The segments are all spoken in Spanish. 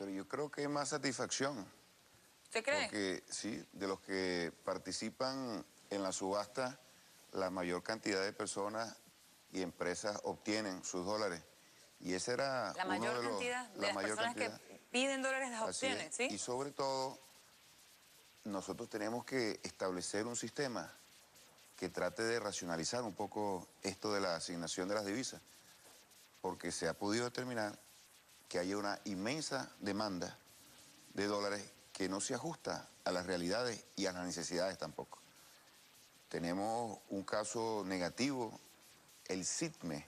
Pero yo creo que hay más satisfacción. ¿Usted cree? Porque sí, de los que participan en la subasta, la mayor cantidad de personas y empresas obtienen sus dólares. Y ese era La uno mayor de los... cantidad de La las mayor personas que cantidad. piden dólares las Así obtienen, es. ¿sí? Y sobre todo, nosotros tenemos que establecer un sistema que trate de racionalizar un poco esto de la asignación de las divisas, porque se ha podido determinar que hay una inmensa demanda de dólares que no se ajusta a las realidades y a las necesidades tampoco. Tenemos un caso negativo, el SITME,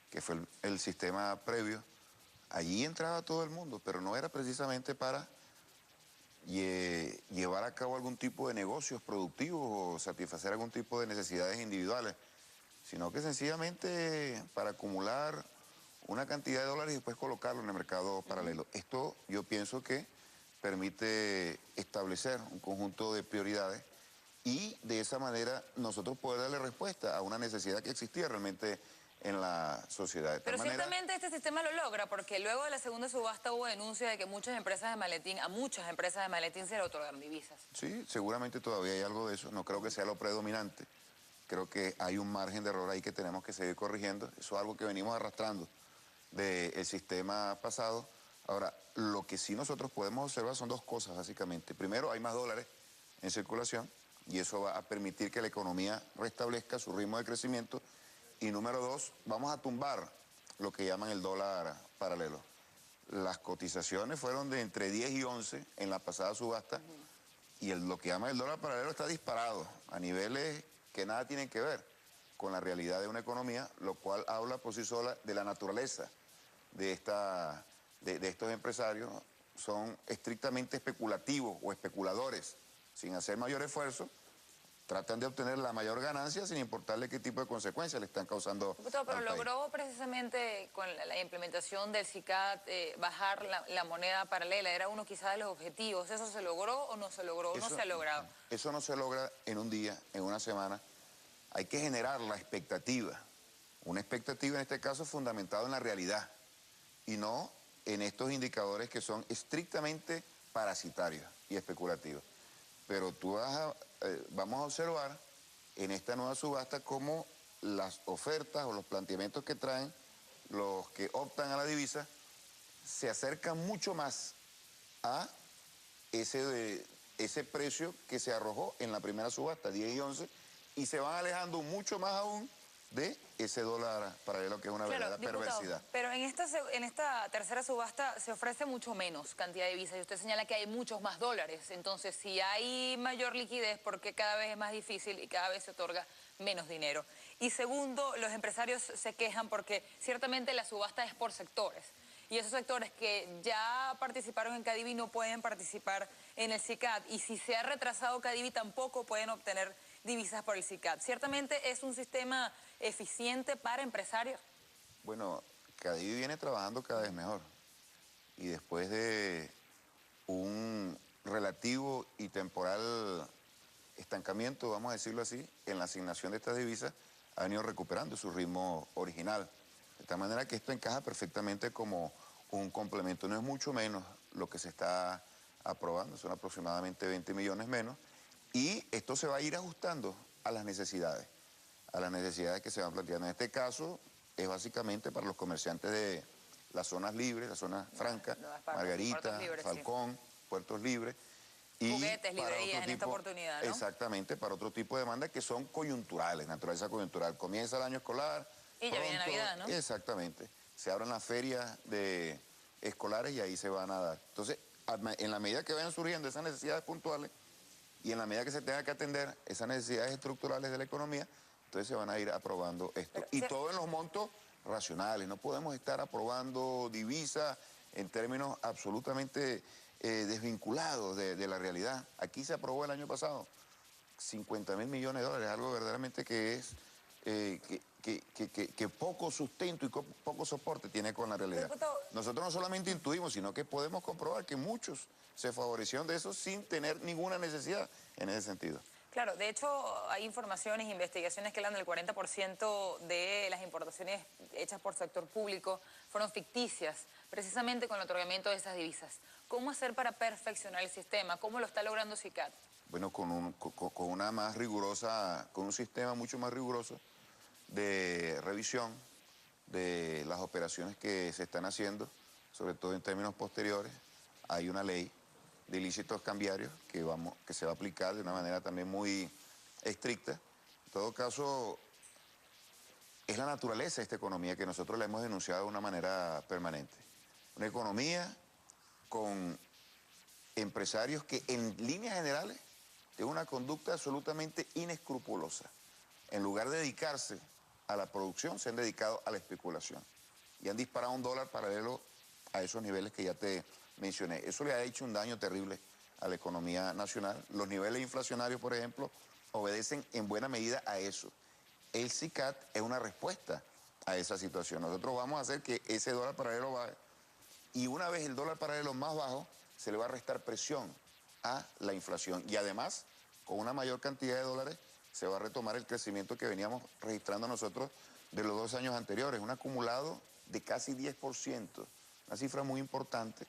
que fue el sistema previo. Allí entraba todo el mundo, pero no era precisamente para llevar a cabo algún tipo de negocios productivos o satisfacer algún tipo de necesidades individuales, sino que sencillamente para acumular una cantidad de dólares y después colocarlo en el mercado paralelo. Esto yo pienso que permite establecer un conjunto de prioridades y de esa manera nosotros poder darle respuesta a una necesidad que existía realmente en la sociedad. De tal Pero manera, ciertamente este sistema lo logra, porque luego de la segunda subasta hubo denuncia de que muchas empresas de maletín, a muchas empresas de maletín se le otorgan divisas. sí, seguramente todavía hay algo de eso. No creo que sea lo predominante. Creo que hay un margen de error ahí que tenemos que seguir corrigiendo. Eso es algo que venimos arrastrando del sistema pasado. Ahora, lo que sí nosotros podemos observar son dos cosas, básicamente. Primero, hay más dólares en circulación y eso va a permitir que la economía restablezca su ritmo de crecimiento. Y número dos, vamos a tumbar lo que llaman el dólar paralelo. Las cotizaciones fueron de entre 10 y 11 en la pasada subasta y lo que llaman el dólar paralelo está disparado a niveles que nada tienen que ver con la realidad de una economía, lo cual habla por sí sola de la naturaleza de estos empresarios. Son estrictamente especulativos o especuladores, sin hacer mayor esfuerzo, tratan de obtener la mayor ganancia sin importarle qué tipo de consecuencias le están causando Diputado, pero al país. logró precisamente con la implementación del SICAD bajar la moneda paralela. Era uno quizás de los objetivos. ¿Eso se logró o no se logró? ¿O no se ha logrado? Eso no se logra en un día, en una semana. Hay que generar la expectativa. Una expectativa en este caso fundamentada en la realidad y no en estos indicadores que son estrictamente parasitarios y especulativos. Pero vamos a observar en esta nueva subasta cómo las ofertas o los planteamientos que traen los que optan a la divisa se acercan mucho más a ese precio que se arrojó en la primera subasta, 10 y 11, y se van alejando mucho más aún de ese dólar paralelo que es una verdadera perversidad. Pero en esta tercera subasta se ofrece mucho menos cantidad de divisas y usted señala que hay muchos más dólares. Entonces, si hay mayor liquidez, porque cada vez es más difícil y cada vez se otorga menos dinero. Y segundo, los empresarios se quejan porque ciertamente la subasta es por sectores. Y esos sectores que ya participaron en Cadivi no pueden participar en el SICAD. Y si se ha retrasado Cadivi, tampoco pueden obtener divisas por el SICAD. Ciertamente es un sistema eficiente para empresarios. Bueno, Cadivi viene trabajando cada vez mejor. Y después de un relativo y temporal estancamiento, vamos a decirlo así, en la asignación de estas divisas, ha venido recuperando su ritmo original. De tal manera que esto encaja perfectamente como un complemento. No es mucho menos lo que se está aprobando, son aproximadamente 20 millones menos. Y esto se va a ir ajustando a las necesidades que se van planteando. En este caso, es básicamente para los comerciantes de las zonas libres, las zonas francas, Margarita, Falcón, sí. Puertos Libres. Y juguetes, librerías en esta oportunidad, ¿no? Exactamente, para otro tipo de demandas que son coyunturales, naturaleza coyuntural. Comienza el año escolar. Y ya viene Navidad, ¿no? Exactamente. Se abren las ferias escolares y ahí se van a dar. Entonces, en la medida que vayan surgiendo esas necesidades puntuales y en la medida que se tenga que atender esas necesidades estructurales de la economía, entonces se van a ir aprobando esto. Y todo en los montos racionales. No podemos estar aprobando divisas en términos absolutamente desvinculados de la realidad. Aquí se aprobó el año pasado 50.000 millones de dólares, algo verdaderamente que es que poco sustento y poco soporte tiene con la realidad. Nosotros no solamente intuimos, sino que podemos comprobar que muchos se favorecieron de eso sin tener ninguna necesidad en ese sentido. Claro, de hecho hay informaciones, investigaciones que hablan del 40% de las importaciones hechas por sector público fueron ficticias precisamente con el otorgamiento de esas divisas. ¿Cómo hacer para perfeccionar el sistema? ¿Cómo lo está logrando SICAD? Bueno, con una más rigurosa, con un sistema mucho más riguroso de revisión de las operaciones que se están haciendo, sobre todo en términos posteriores. Hay una ley de ilícitos cambiarios que se va a aplicar de una manera también muy estricta. En todo caso, es la naturaleza de esta economía que nosotros la hemos denunciado de una manera permanente. Una economía con empresarios que en líneas generales tienen una conducta absolutamente inescrupulosa. En lugar de dedicarse a la producción, se han dedicado a la especulación. Y han disparado un dólar paralelo a esos niveles que ya te mencioné. Eso le ha hecho un daño terrible a la economía nacional. Los niveles inflacionarios, por ejemplo, obedecen en buena medida a eso. El SICAD es una respuesta a esa situación. Nosotros vamos a hacer que ese dólar paralelo baje y una vez el dólar paralelo más bajo, se le va a restar presión a la inflación. Y además, con una mayor cantidad de dólares, se va a retomar el crecimiento que veníamos registrando nosotros de los 2 años anteriores, un acumulado de casi 10%, una cifra muy importante,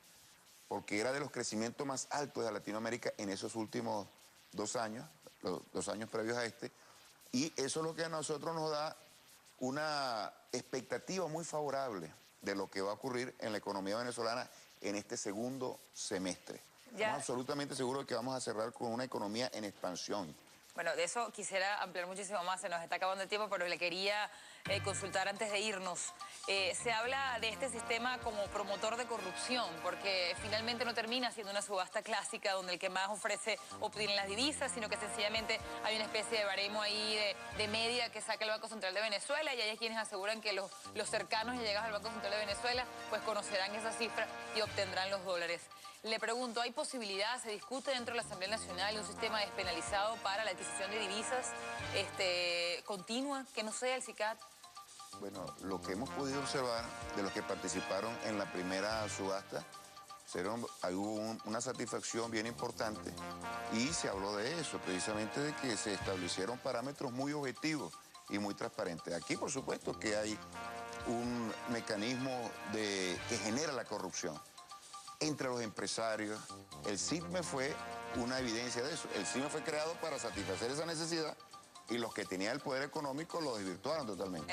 porque era de los crecimientos más altos de Latinoamérica en esos últimos 2 años, los 2 años previos a este, y eso es lo que a nosotros nos da una expectativa muy favorable de lo que va a ocurrir en la economía venezolana en este segundo semestre. Estamos absolutamente seguros de que vamos a cerrar con una economía en expansión. Bueno, de eso quisiera ampliar muchísimo más, se nos está acabando el tiempo, pero le quería consultar antes de irnos. Se habla de este sistema como promotor de corrupción, porque finalmente no termina siendo una subasta clásica donde el que más ofrece obtiene las divisas, sino que sencillamente hay una especie de baremo ahí de media que saca el Banco Central de Venezuela, y hay quienes aseguran que los cercanos y llegados al Banco Central de Venezuela pues conocerán esa cifra y obtendrán los dólares. Le pregunto, ¿hay posibilidad, se discute dentro de la Asamblea Nacional de un sistema despenalizado para la adquisición de divisas continua, que no sea el SICAD? Bueno, lo que hemos podido observar de los que participaron en la primera subasta, hubo una satisfacción bien importante y se habló de eso, precisamente de que se establecieron parámetros muy objetivos y muy transparentes. Aquí, por supuesto, que hay un mecanismo que genera la corrupción entre los empresarios. El SICME fue una evidencia de eso. El SICME fue creado para satisfacer esa necesidad y los que tenían el poder económico lo desvirtuaron totalmente.